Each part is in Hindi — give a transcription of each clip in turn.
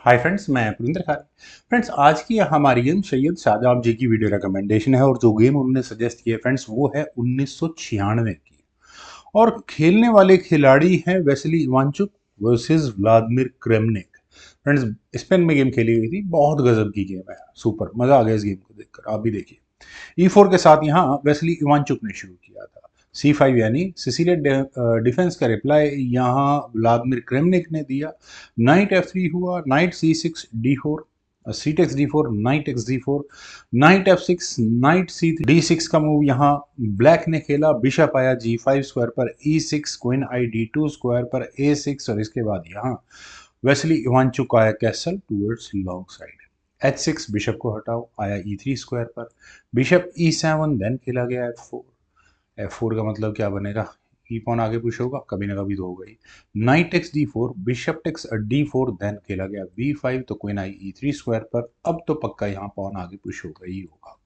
हाय फ्रेंड्स, मैं पुरिंदर खान। फ्रेंड्स, आज की हमारी गेम सैयद शादाब जी की वीडियो रिकमेंडेशन है और जो गेम उन्होंने सजेस्ट की है फ्रेंड्स वो है 1996 की। और खेलने वाले खिलाड़ी हैं Vassily Ivanchuk versus Vladimir Kramnik. Friends, Spain में गेम खेली गई थी, बहुत गजब की गेम है, सुपर मजा आ गया इस गेम को देखकर। आप भी देखिए। E4 के साथ यहाँ वेस्ली इवांचुक ने शुरू किया था। C5 यानी सिसिलियन डिफेंस का रिप्लाई यहाँ व्लादिमीर क्रेमनिक ने दिया। नाइट F3 हुआ, knight C6 D4, c takes D4, knight x D4, knight F6, knight C3 D6 का मूव यहाँ ब्लैक ने खेला। बिशप आया G5 स्क्वायर पर E6, क्वीन आई D2 स्क्वायर पर A6 और इसके बाद यहाँ वेस्ली इवांचुक आया castle towards long side. H6 bishop को हटाओ, आया E3 स्क्वायर पर। बिशप E7 देन खेला गया F4। F4 का मतलब क्या बनेगा? ई पॉन आगे पुश होगा, कभी ना कभी तो होगा ही। Knight takes D4, bishop takes D4 then खेला गया B5, तो क्वीन आई E3 स्क्वायर पर। अब तो पक्का यहाँ पॉन आगे पुश होगा ही होगा।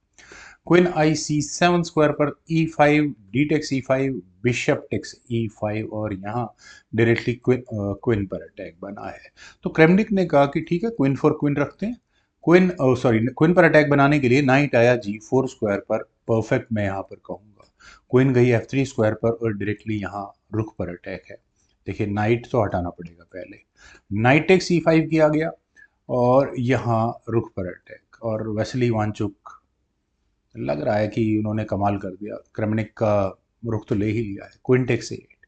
क्वीन आई C7 स्क्वायर पर E5, D takes E5, bishop takes E5 और यहाँ डायरेक्टली क्वीन पर अटैक बना है। तो क्रेमनिक ने कहा कि ठीक है, क्वीन फॉर क्वीन रखते हैं। क्वीन पर अटैक बनाने के लिए नाइट आया G4 स्क्वायर पर, परफेक्ट मैं यहाँ पर कहूँगा। क्वीन गई F3 स्क्वायर पर और डायरेक्टली यहाँ रुक पर अटैक है। देखिए, नाइट तो हटाना पड़ेगा पहले। नाइट टेक्स C5 किया गया और यहाँ रुक पर अटैक, और वेस्ली इवांचुक लग रहा है कि उन्होंने कमाल कर दिया। क्रेमनिक का रुख तो ले ही लिया है। क्वीन टेक्स A8,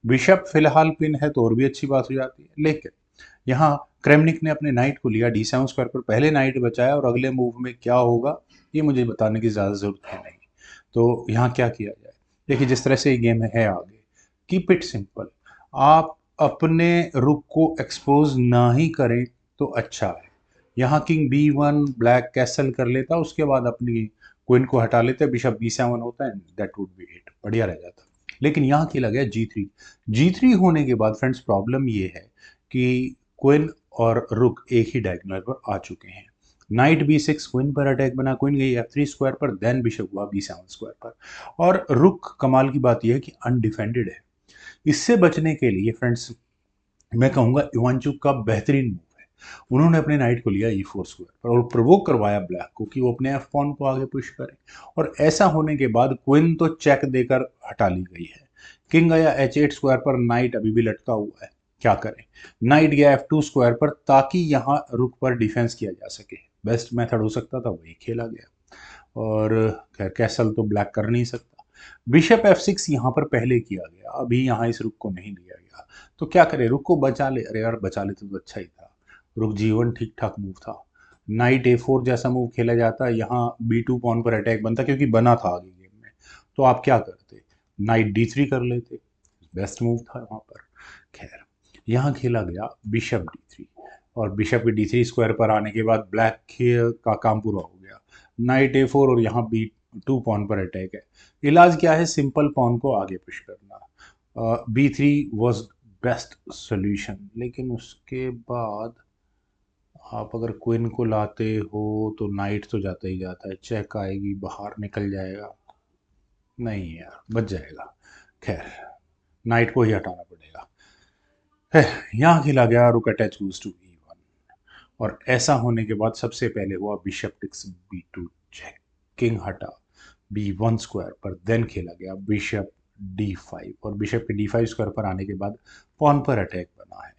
बिशप फिलहाल पिन है तो और भी अच्छी बात हो जाती है, लेकिन यहाँ क्रेमनिक ने अपने नाइट को लिया D7 स्क्वायर पर, पहले नाइट बचाया और अगले मूव में क्या होगा ये मुझे बताने की ज़्यादा ज़रूरत है नहीं। तो यहाँ क्या किया जाए? देखिए, जिस तरह से ये गेम है आगे, कीप इट सिंपल। आप अपने रुख को एक्सपोज ना ही करें तो अच्छा है। यहाँ किंग B1 ब्लैक कैसल कर लेता, उसके बाद अपनी क्वीन को हटा लेते, बिशप B7 होता है, दैट वुड बी इट, बढ़िया रह जाता। लेकिन यहाँ खेला गया G3 होने के बाद फ्रेंड्स प्रॉब्लम ये है कि क्वीन और रुक एक ही डायगोनल पर आ चुके हैं। नाइट B6, क्वीन पर अटैक बना, क्वीन गई F3 स्क्वायर पर, देन बिशप हुआ B7 स्क्वायर पर। और रुक, कमाल की बात यह है कि अनडिफेंडेड है। इससे बचने के लिए फ्रेंड्स मैं कहूंगा इवांचुक का बेहतरीन मूव है, उन्होंने अपने नाइट को लिया E4 स्क्वायर पर और प्रोवोक करवाया ब्लैक को कि वो अपने एफ पॉन को आगे पुश करे। और ऐसा होने के बाद क्वीन तो चेक देकर हटा ली गई है। किंग आया H8 स्क्वायर पर, नाइट अभी भी लटका हुआ है, क्या करें? नाइट गया F2 स्क्वायर पर ताकि यहाँ रुक पर डिफेंस किया जा सके। बेस्ट मेथड हो सकता था वही खेला गया, और खैर कैसल तो ब्लैक कर नहीं सकता। बिशप F6 यहाँ पर पहले किया गया, अभी यहाँ इस रुक को नहीं लिया गया, तो क्या करे? रुक को बचा ले। अरे यार, बचा लेते तो अच्छा ही था। रुक G1 ठीक ठाक मूव था। नाइट A4 जैसा मूव खेला जाता, यहाँ B2 पॉन पर अटैक बनता, क्योंकि बना था आगे गेम में। तो आप क्या करते? नाइट D3 कर लेते, बेस्ट मूव था वहाँ पर। खैर, यहाँ खेला गया बिशप D3, और बिशप के D3 स्क्वायर पर आने के बाद ब्लैक का काम पूरा हो गया। नाइट A4 और यहाँ B2 पॉन पर अटैक है। इलाज क्या है? सिंपल पॉन को आगे पुश करना। B3 वॉज बेस्ट सोल्यूशन, लेकिन उसके बाद आप अगर क्वीन को लाते हो तो नाइट तो जाता ही जाता है, चेक आएगी, बाहर निकल जाएगा। नहीं यार, बच जाएगा। खैर, नाइट को ही हटाना पड़ेगा। यहाँ खेला गया रुक अटैच गोज टू E1, और ऐसा होने के बाद सबसे पहले हुआ bishop takes B2 check, king हटा B1 स्क्वायर पर, देन खेला गया बिशप D5, और बिशप के D5 स्क्वायर पर आने के बाद पॉन पर अटैक बना है।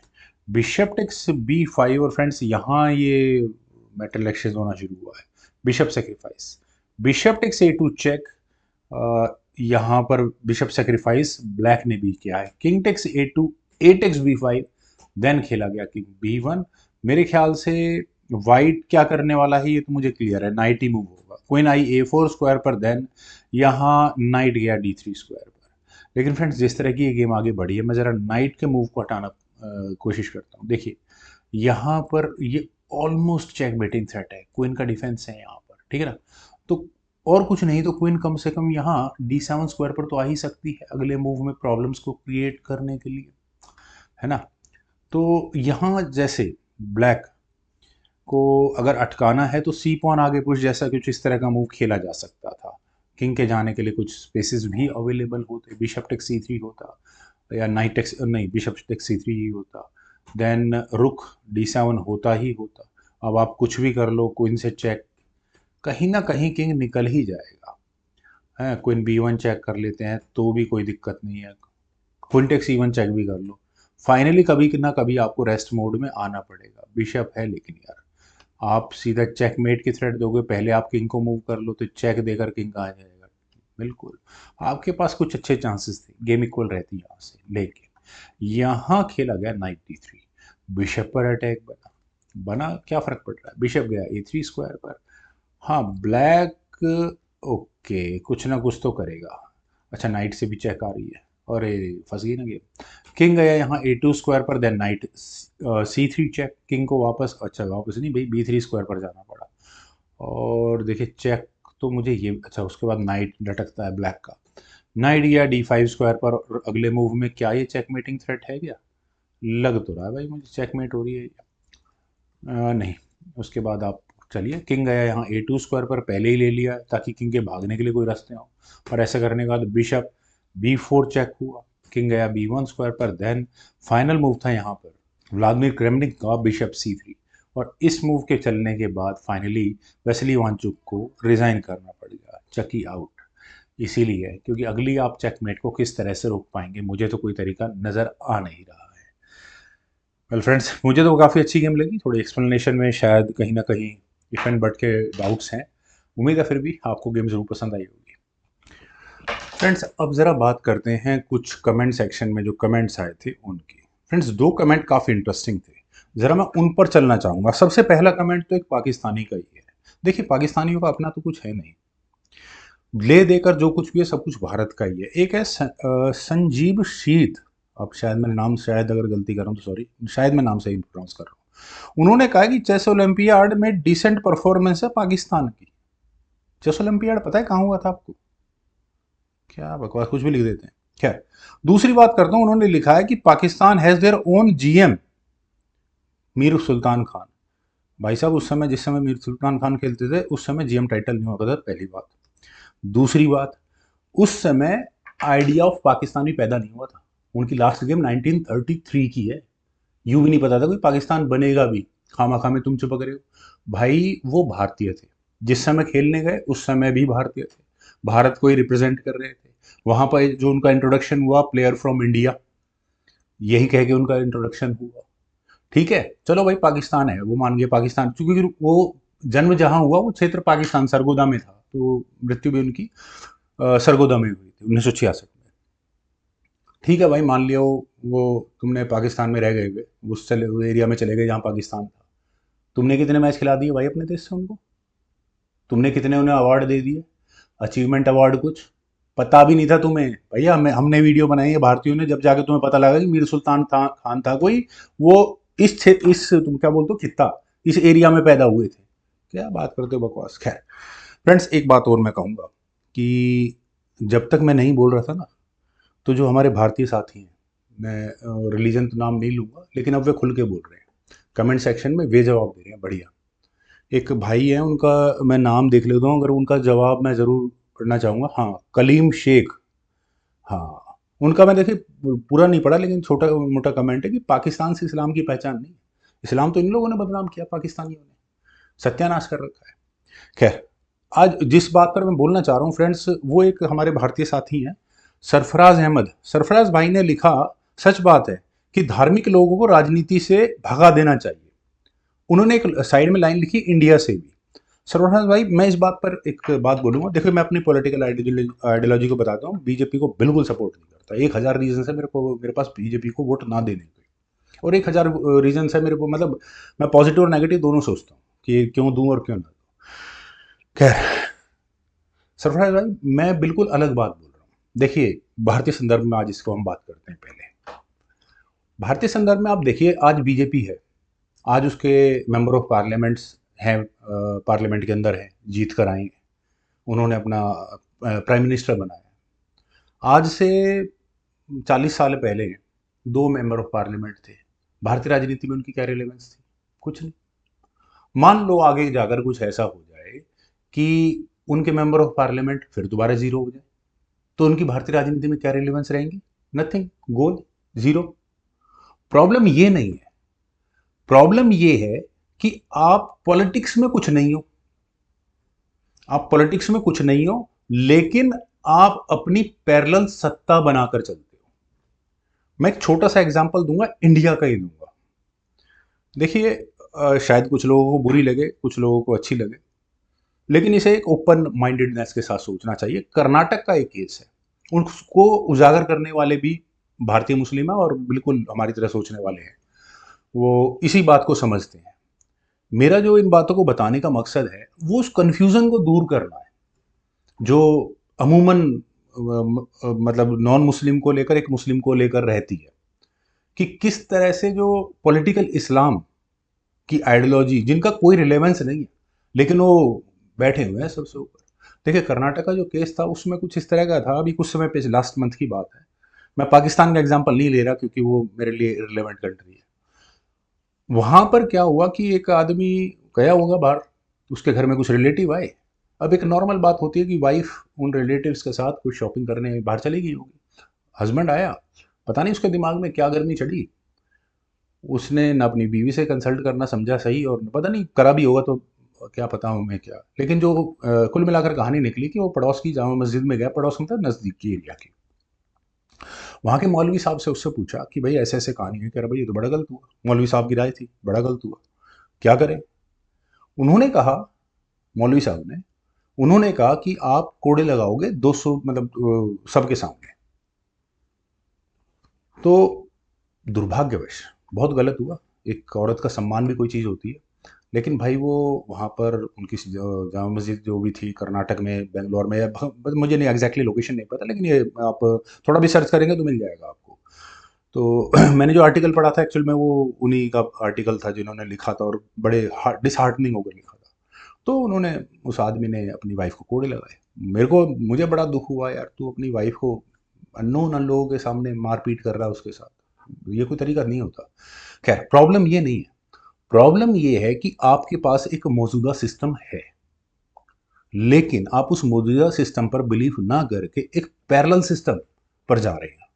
बिशप टेक्स B5, और फ्रेंड्स यहाँ ये मेटल एक्सचेंज होना शुरू हुआ है। Bishop sacrifice, bishop takes A2 चेक, यहाँ पर बिशप सेक्रीफाइस ब्लैक ने भी किया है। King takes A2, A takes B5, then खेला गया किंग B1। मेरे ख्याल से वाइट क्या करने वाला है ये तो मुझे क्लियर है, नाइट ही मूव होगा। क्वीन आई A4 स्क्वायर पर, देन यहाँ नाइट गया D3 स्क्वायर पर। लेकिन फ्रेंड्स, जिस तरह की ये गेम आगे बढ़ी है, मैं ज़रा नाइट के मूव को हटाना कोशिश करता हूँ। देखिए, यहाँ पर ये ऑलमोस्ट चेक बेटिंग थ्रेट है, क्वीन का डिफेंस है यहाँ पर, ठीक है ना? तो और कुछ नहीं तो क्वीन कम से कम यहाँ D7 स्क्वायर पर तो आ ही सकती है अगले मूव में प्रॉब्लम्स को क्रिएट करने के लिए, है ना? तो यहाँ जैसे ब्लैक को अगर अटकाना है तो सी पॉन आगे पुश जैसा कुछ इस तरह का मूव खेला जा सकता था। किंग के जाने के लिए कुछ स्पेसेस भी अवेलेबल होते, बिशप टेक्स C3 होता, या नाइट टेक्स नहीं, बिशप टेक्स C3 ही होता, देन रुक D7 होता ही होता। अब आप कुछ भी कर लो, क्वीन से चेक, कहीं ना कहीं किंग निकल ही जाएगा। है, क्वीन B1 चेक कर लेते हैं तो भी कोई दिक्कत नहीं है, क्वीन टेक्स E1 चेक भी कर लो। फाइनली कभी ना कभी आपको रेस्ट मोड में आना पड़ेगा। बिशप है लेकिन यार, आप सीधा चेकमेट की थ्रेट दोगे, पहले आप किंग को मूव कर लो तो चेक देकर किंग आ जाएगा। बिल्कुल, आपके पास कुछ अच्छे चांसेस थे, गेम इक्वल रहती यहाँ से, लेकिन यहाँ खेला गया नाइट D3, बिशप पर अटैक बना। बना क्या फर्क पड़ रहा है, बिशप गया A3 स्क्वायर पर। हाँ ब्लैक, ओके कुछ ना कुछ तो करेगा। अच्छा नाइट से भी चेक आ रही है, अरे फंस गई ना गेम। किंग गया यहाँ A2 स्क्वायर पर, then night C3 check, king को वापस, अच्छा वापस नहीं भाई, B3 स्क्वायर पर जाना पड़ा। और देखिए चेक तो मुझे ये, अच्छा उसके बाद नाइट लटकता है ब्लैक का, नाइट गया D5 स्क्वायर पर, और अगले मूव में क्या ये चेकमेटिंग थ्रेट है क्या? लग तो रहा है भाई मुझे चेकमेट हो रही है। नहीं, उसके बाद आप चलिए, किंग गया यहाँ A2 स्क्वायर पर, पहले ही ले लिया ताकि किंग के भागने के लिए कोई रास्ते हो। और ऐसा करने के बाद बिशप B4 चेक हुआ, किंग गया B1 स्क्वायर पर, देन फाइनल मूव था यहाँ पर व्लादिमीर क्रेमनिक का बिशप C3। और इस मूव के चलने के बाद फाइनली वेस्ली वांचुक को रिजाइन करना पड़ गया, चकी आउट। इसीलिए क्योंकि अगली आप चेकमेट को किस तरह से रोक पाएंगे, मुझे तो कोई तरीका नज़र आ नहीं रहा है। वेल फ्रेंड्स, मुझे तो काफ़ी अच्छी गेम लगी, थोड़ी एक्सप्लेनेशन में शायद कहीं ना कहीं इफ एंड बट के डाउट्स हैं। उम्मीद है फिर भी आपको गेम ज़रूर पसंद आई होगी। फ्रेंड्स अब ज़रा बात करते हैं कुछ कमेंट सेक्शन में जो कमेंट्स आए थे उनकी। फ्रेंड्स दो कमेंट काफ़ी इंटरेस्टिंग थे, ज़रा मैं उन पर चलना चाहूँगा। सबसे पहला कमेंट तो एक पाकिस्तानी का ही है। देखिए पाकिस्तानियों का अपना तो कुछ है नहीं, ले देकर जो कुछ भी है सब कुछ भारत का ही है। एक है संजीव शीत, अब शायद मैं नाम, शायद अगर गलती कर रहा हूँ तो सॉरी, शायद मैं नाम सही प्रोनाउंस कर रहा हूँ। उन्होंने कहा कि चेस ओलंपियाड में डिसेंट परफॉर्मेंस है पाकिस्तान की। चेस ओलंपियाड पता है कहाँ हुआ था आपको? क्या बकवास, कुछ भी लिख देते हैं। खैर, दूसरी बात करता हूँ, उन्होंने लिखा है कि Pakistan has their own GM Mir Sultan Khan. भाई साहब उस समय, जिस समय मीर सुल्तान खान खेलते थे उस समय GM टाइटल नहीं हुआ था, पहली बात। दूसरी बात, उस समय आइडिया ऑफ पाकिस्तान भी पैदा नहीं हुआ था। उनकी लास्ट गेम 1933 की है, यूं भी नहीं पता था कोई पाकिस्तान बनेगा भी, खामा खा में तुम चिपक रहे हो। भाई वो भारतीय थे, जिस समय खेलने गए उस समय भी भारतीय थे, भारत को ही रिप्रेजेंट कर रहे थे। वहां पर जो उनका इंट्रोडक्शन हुआ, प्लेयर फ्रॉम इंडिया, यही कह के उनका इंट्रोडक्शन हुआ। ठीक है चलो भाई, पाकिस्तान है वो मान गए पाकिस्तान, क्योंकि वो जन्म जहां हुआ वो क्षेत्र पाकिस्तान सरगोदा में था, तो मृत्यु भी उनकी सरगोदा में हुई थी 1966 में। ठीक है भाई, मान लिया वो तुमने पाकिस्तान में रह गए हुए, उस चले उस एरिया में चले गए जहाँ पाकिस्तान था। तुमने कितने मैच खिला दिए भाई अपने देश से उनको? तुमने कितने उन्हें अवार्ड दे दिए, अचीवमेंट अवार्ड कुछ? पता भी नहीं था तुम्हें भैया, हमने वीडियो बनाई है भारतीयों ने, जब जाके तुम्हें पता लगा कि मीर सुल्तान खान था कोई, वो इस तुम क्या बोलते हो खित्ता, इस एरिया में पैदा हुए थे। क्या बात करते हो बकवास। खैर फ्रेंड्स, एक बात और मैं कहूँगा कि जब तक मैं नहीं बोल रहा था ना, तो जो हमारे भारतीय साथी हैं, मैं रिलीजन तो नाम नहीं लूँगा, लेकिन अब वे खुल के बोल रहे हैं, कमेंट सेक्शन में वे जवाब दे रहे हैं बढ़िया। एक भाई है उनका, मैं नाम देख लेता हूँ, अगर उनका जवाब मैं ज़रूर पढ़ना चाहूँगा। हाँ, कलीम शेख। हाँ, उनका मैं देखिए पूरा नहीं पढ़ा, लेकिन छोटा मोटा कमेंट है कि पाकिस्तान से इस्लाम की पहचान नहीं, इस्लाम तो इन लोगों ने बदनाम किया, पाकिस्तानियों ने सत्यानाश कर रखा है। खैर, आज जिस बात पर मैं बोलना चाह रहा हूँ फ्रेंड्स, वो एक हमारे भारतीय साथी हैं, सरफराज अहमद। सरफराज भाई ने लिखा, सच बात है कि धार्मिक लोगों को राजनीति से भगा देना चाहिए। उन्होंने एक साइड में लाइन लिखी, इंडिया से भी। सरफराज भाई, मैं इस बात पर एक बात बोलूंगा, देखो मैं अपनी पॉलिटिकल आइडियोलॉजी को बताता हूँ, बीजेपी को बिल्कुल सपोर्ट नहीं करता। 1000 रीजन है मेरे पास बीजेपी को वोट ना देने के, और 1000 रीजन है मेरे को, मतलब मैं पॉजिटिव और नेगेटिव दोनों सोचता हूँ कि क्यों दूं और क्यों ना दूं। खैर सरफराज भाई, मैं बिल्कुल अलग बात बोल रहा हूँ। देखिए भारतीय संदर्भ में आज इसको हम बात करते हैं। पहले भारतीय संदर्भ में आप देखिए, आज बीजेपी है, आज उसके मेंबर ऑफ पार्लियामेंट्स हैं, पार्लियामेंट के अंदर हैं, जीत कर आए हैं, उन्होंने अपना प्राइम मिनिस्टर बनाया। आज से 40 साल पहले दो मेंबर ऑफ पार्लियामेंट थे, भारतीय राजनीति में उनकी क्या रिलेवेंस थी? कुछ नहीं। मान लो आगे जाकर कुछ ऐसा हो जाए कि उनके मेंबर ऑफ पार्लियामेंट फिर दोबारा जीरो हो जाए, तो उनकी भारतीय राजनीति में क्या रिलेवेंस रहेंगी? नथिंग, गोल, जीरो। प्रॉब्लम ये नहीं है, प्रॉब्लम ये है कि आप पॉलिटिक्स में कुछ नहीं हो, आप पॉलिटिक्स में कुछ नहीं हो, लेकिन आप अपनी पैरेलल सत्ता बनाकर चलते हो। मैं एक छोटा सा एग्जांपल दूंगा, इंडिया का ही दूंगा। देखिए, शायद कुछ लोगों को बुरी लगे, कुछ लोगों को अच्छी लगे, लेकिन इसे एक ओपन माइंडेडनेस के साथ सोचना चाहिए। कर्नाटक का एक केस है, उसको उजागर करने वाले भी भारतीय मुस्लिम है और बिल्कुल हमारी तरह सोचने वाले हैं, वो इसी बात को समझते हैं। मेरा जो इन बातों को बताने का मकसद है वो उस कन्फ्यूज़न को दूर करना है जो अमूमन मतलब नॉन मुस्लिम को लेकर एक मुस्लिम को लेकर रहती है, कि किस तरह से जो पॉलिटिकल इस्लाम की आइडियोलॉजी, जिनका कोई रिलेवेंस नहीं है, लेकिन वो बैठे हुए हैं सबसे ऊपर। देखिए, कर्नाटक का जो केस था उसमें कुछ इस तरह का था, अभी कुछ समय पे लास्ट मंथ की बात है। मैं पाकिस्तान का एग्जांपल नहीं ले रहा क्योंकि वो मेरे लिए रिलेवेंट कंट्री है। वहां पर क्या हुआ कि एक आदमी गया होगा बाहर, उसके घर में कुछ रिलेटिव आए। अब एक नॉर्मल बात होती है कि वाइफ उन रिलेटिव्स के साथ कुछ शॉपिंग करने बाहर चली गई होगी, हस्बैंड आया, पता नहीं उसके दिमाग में क्या गर्मी चढ़ी, उसने ना अपनी बीवी से कंसल्ट करना समझा सही, और पता नहीं करा भी होगा तो क्या पता हमें क्या। लेकिन जो कुल मिलाकर कहानी निकली कि वो पड़ोस की जामा मस्जिद में गया, पड़ोस मतलब नज़दीक की एरिया की। वहाँ के मौलवी साहब से उससे पूछा कि भाई ऐसे ऐसे कहानी है, कह रहा भाई ये तो बड़ा गलत हुआ। मौलवी साहब की राय थी बड़ा गलत हुआ, क्या करें। उन्होंने कहा, मौलवी साहब ने, उन्होंने कहा कि आप कोड़े लगाओगे 200 मतलब सबके सामने। तो दुर्भाग्यवश बहुत गलत हुआ। एक औरत का सम्मान भी कोई चीज़ होती है, लेकिन भाई वो वहाँ पर उनकी जामा मस्जिद जो भी थी कर्नाटक में, बेंगलोर में, मुझे नहीं एग्जैक्टली लोकेशन नहीं पता, लेकिन ये आप थोड़ा भी सर्च करेंगे तो मिल जाएगा आपको। तो मैंने जो आर्टिकल पढ़ा था एक्चुअल में वो उन्हीं का आर्टिकल था जिन्होंने लिखा था, और बड़े डिसहार्टनिंग होकर लिखा था। तो उन्होंने, उस आदमी ने अपनी वाइफ को कोड़े लगाए। मुझे बड़ा दुख हुआ, यार तू अपनी वाइफ को अननोन लोगों के सामने मारपीट कर रहा है उसके साथ, ये कोई तरीका नहीं होता। खैर, प्रॉब्लम ये नहीं है। प्रॉब्लम ये है कि आपके पास एक मौजूदा सिस्टम है, लेकिन आप उस मौजूदा सिस्टम पर बिलीव ना करके एक पैरेलल सिस्टम पर जा रहे हैं।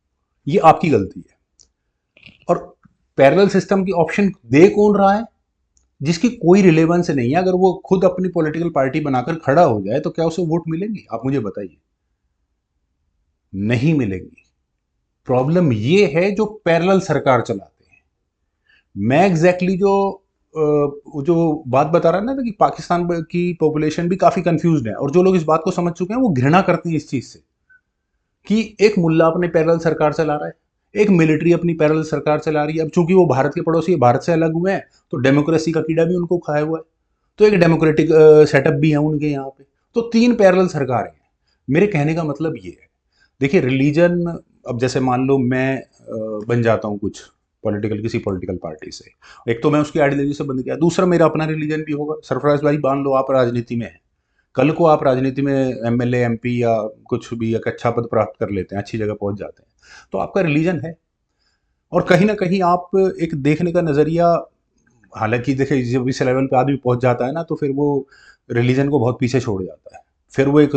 ये आपकी गलती है। और पैरेलल सिस्टम की ऑप्शन दे कौन रहा है? जिसकी कोई रिलेवेंस नहीं है। अगर वो खुद अपनी पॉलिटिकल पार्टी बनाकर खड़ा हो जाए तो क्या उसे वोट मिलेंगे? आप मुझे बताइए। नहीं मिलेंगी। प्रॉब्लम ये है जो पैरेलल सरकार चलाते हैं। मैं एग्जैक्टली जो बात बता रहा ना था कि पाकिस्तान की पॉपुलेशन भी काफी कंफ्यूज्ड है, और जो लोग इस बात को समझ चुके हैं वो घृणा करते हैं इस चीज से कि एक मुल्ला अपने पैरेलल सरकार चला रहा है, एक मिलिट्री अपनी पैरेलल सरकार चला रही है। अब चूंकि वो भारत के पड़ोसी है, भारत से अलग हुए हैं, तो डेमोक्रेसी का कीड़ा भी उनको खाया हुआ है। तो एक डेमोक्रेटिक सेटअप भी है उनके यहाँ पे। तो तीन पैरेलल सरकारें हैं। मेरे कहने का मतलब ये है, देखिए रिलीजन, अब जैसे मान लो मैं बन जाता हूँ कुछ किसी पॉलिटिकल पार्टी से, एक तो मैं उसकी आइडियोलॉजी से बंद किया, दूसरा मेरा अपना रिलीजन भी होगा। सरफराज भाई, मान लो आप राजनीति में हैं, कल को आप राजनीति में एमएलए एमपी या कुछ भी एक अच्छा पद प्राप्त कर लेते हैं, अच्छी जगह पहुंच जाते हैं, तो आपका रिलीजन है। और कहीं ना कहीं आप एक देखने का नज़रिया, हालांकि देखिए जब इस लेवल पे आदमी पहुंच जाता है ना, तो फिर वो रिलीजन को बहुत पीछे छोड़ जाता है। फिर वो एक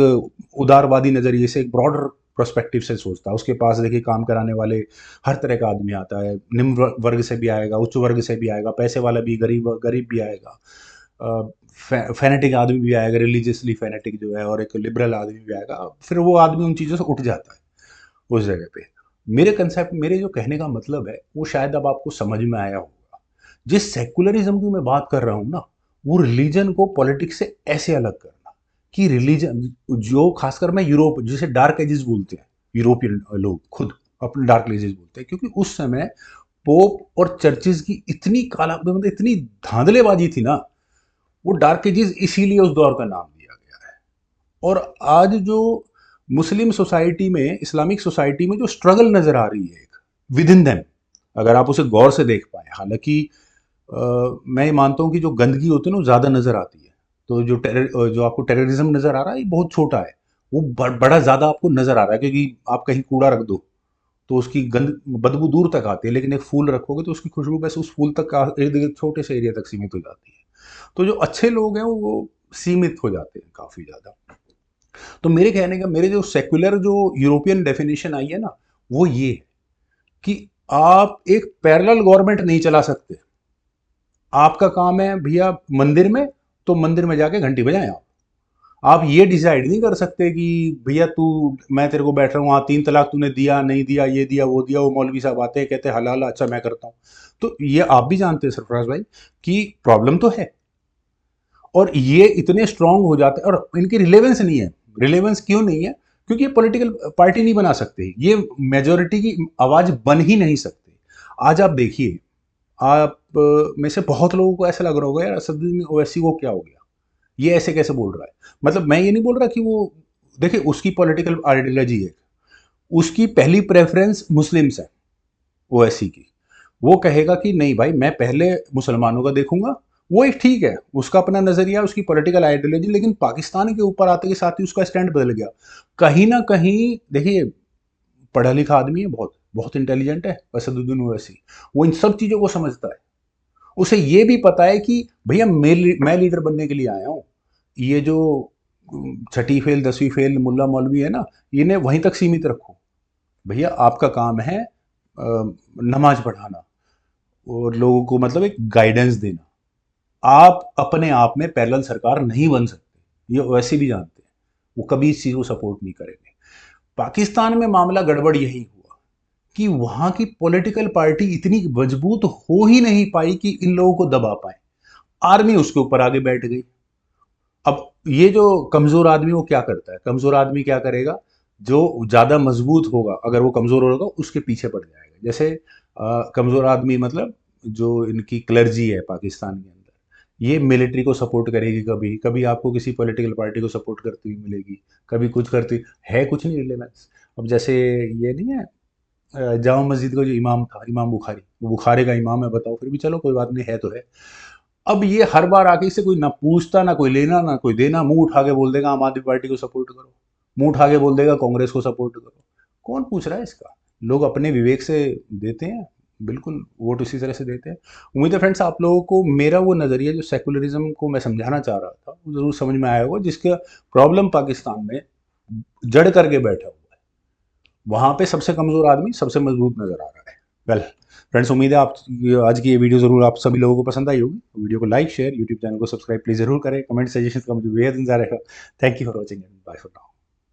उदारवादी नज़रिए से, एक ब्रॉडर पर्सपेक्टिव से सोचता है। उसके पास देखिए काम कराने वाले हर तरह का आदमी आता है, निम्न वर्ग से भी आएगा, उच्च वर्ग से भी आएगा, पैसे वाला भी, गरीब गरीब भी आएगा, फैनेटिक आदमी भी आएगा, रिलीजियसली फैनेटिक जो है, और एक लिबरल आदमी भी आएगा। फिर वो आदमी उन चीज़ों से उठ जाता है उस जगह पे। मेरे जो कहने का मतलब है वो शायद अब आपको समझ में आया होगा। जिस सेकुलरिज्म की मैं बात कर रहा हूँ ना, वो रिलीजन को पॉलिटिक्स से ऐसे अलग करना कि रिलीजन, जो खासकर मैं यूरोप, जिसे डार्क एजेस बोलते हैं, यूरोपियन लोग खुद अपने डार्क एजेस बोलते हैं, क्योंकि उस समय पोप और चर्चेज की इतनी काला मतलब इतनी धांधलेबाजी थी ना, वो डार्क एजेस इसीलिए उस दौर का नाम दिया गया है। और आज जो मुस्लिम सोसाइटी में, इस्लामिक सोसाइटी में जो स्ट्रगल नजर आ रही है एक विद इन देम, अगर आप उसे गौर से देख पाए, हालांकि मैं ये मानता हूँ कि जो गंदगी होती है ना वो ज़्यादा नज़र आती है। तो जो आपको टेररिज्म नज़र आ रहा है ये बहुत छोटा है, वो बड़ा ज़्यादा आपको नज़र आ रहा है, क्योंकि आप कहीं कूड़ा रख दो तो उसकी गंद बदबू दूर तक आती है, लेकिन एक फूल रखोगे तो उसकी खुशबू बस उस फूल तक इर्द गिर्द छोटे से एरिया तक सीमित हो जाती है। तो जो अच्छे लोग हैं वो सीमित हो जाते हैं काफ़ी ज़्यादा। तो मेरे कहने का, मेरे जो सेक्युलर जो यूरोपियन डेफिनेशन आई है ना, वो ये है कि आप एक पैरेलल गवर्नमेंट नहीं चला सकते। आपका काम है भैया मंदिर में, तो मंदिर में जाके घंटी बजाएं आप ये डिसाइड नहीं कर सकते कि भैया तू, मैं तेरे को बैठ रहा हूँ, हाँ 3 तलाक तूने दिया नहीं दिया, ये दिया वो दिया, वो मौलवी साहब आते हैं कहते हैं हलाल, अच्छा मैं करता हूँ। तो ये आप भी जानते हैं सरफराज भाई कि प्रॉब्लम तो है, और ये इतने स्ट्रांग हो जाते हैं, और इनकी रिलेवेंस नहीं है। रिलेवेंस क्यों नहीं है? क्योंकि ये पॉलिटिकल पार्टी नहीं बना सकते, ये मेजोरिटी की आवाज बन ही नहीं सकते। आज आप देखिए, आप में से बहुत लोगों को ऐसा लग रहा होगा यार असदुद्दीन ओवैसी को क्या हो गया, ये ऐसे कैसे बोल रहा है। मतलब मैं ये नहीं बोल रहा कि वो, देखिए उसकी पॉलिटिकल आइडियोलॉजी है, उसकी पहली प्रेफरेंस मुस्लिम्स है ओवैसी की। वो कहेगा कि नहीं भाई मैं पहले मुसलमानों का देखूंगा, वो एक ठीक है, उसका अपना नजरिया, उसकी पॉलिटिकल आइडियोलॉजी, लेकिन पाकिस्तान के ऊपर आते के साथ ही उसका स्टैंड बदल गया। कहीं ना कहीं देखिए, पढ़ा लिखा आदमी है, बहुत बहुत इंटेलिजेंट है असदुद्दीन ओवैसी, वो इन सब चीजों को समझता है। उसे ये भी पता है कि भैया मैं लीडर बनने के लिए आया हूँ, ये जो छठी फेल 10वीं फेल मुल्ला मौलवी है ना, इन्हें वहीं तक सीमित रखो। भैया आपका काम है नमाज पढ़ाना और लोगों को मतलब एक गाइडेंस देना। आप अपने आप में पैरेलल सरकार नहीं बन सकते, ये वैसे भी जानते हैं, वो कभी इस चीज को सपोर्ट नहीं करेंगे। पाकिस्तान में मामला गड़बड़ यही हुआ कि वहां की पॉलिटिकल पार्टी इतनी मजबूत हो ही नहीं पाई कि इन लोगों को दबा पाए। आर्मी उसके ऊपर आगे बैठ गई। अब ये जो कमजोर आदमी वो क्या करता है, कमजोर आदमी क्या करेगा, जो ज्यादा मजबूत होगा अगर वो कमजोर होगा उसके पीछे पड़ जाएगा। जैसे कमजोर आदमी मतलब जो इनकी क्लर्जी है पाकिस्तान के अंदर, ये मिलिट्री को सपोर्ट करेगी, कभी कभी आपको किसी पॉलिटिकल पार्टी को सपोर्ट करती हुई मिलेगी, कभी कुछ करती है, कुछ नहीं रिलेवेंस। अब जैसे ये नहीं है, जामा मस्जिद का जो इमाम था, इमाम बुखारी, वो बुखारे का इमाम है, बताओ, फिर भी चलो कोई बात नहीं, है तो है। अब ये हर बार आके इससे कोई ना पूछता, ना कोई लेना ना कोई देना, मुंह उठा के बोल देगा आम आदमी पार्टी को सपोर्ट करो, मुंह उठा के बोल देगा कांग्रेस को सपोर्ट करो। कौन पूछ रहा है इसका? लोग अपने विवेक से देते हैं, बिल्कुल वोट उसी तरह से देते हैं। उम्मीद है फ्रेंड्स आप लोगों को मेरा वो नज़रिया जो सेकुलरिज्म को मैं समझाना चाह रहा था वो जरूर समझ में आया होगा, जिसका प्रॉब्लम पाकिस्तान में जड़ करके बैठा हुआ है। वहां पे सबसे कमजोर आदमी सबसे मजबूत नजर आ रहा है। वेल फ्रेंड्स, उम्मीद है आप आज की ये वीडियो जरूर आप सभी लोगों को पसंद आई होगी। वीडियो को लाइक शेयर, यूट्यूब चैनल को सब्सक्राइब प्लीज जरूर करें, कमेंट सजेशन का मुझे बेहद इंतजार रहेगा। Thank you for watching and bye for now.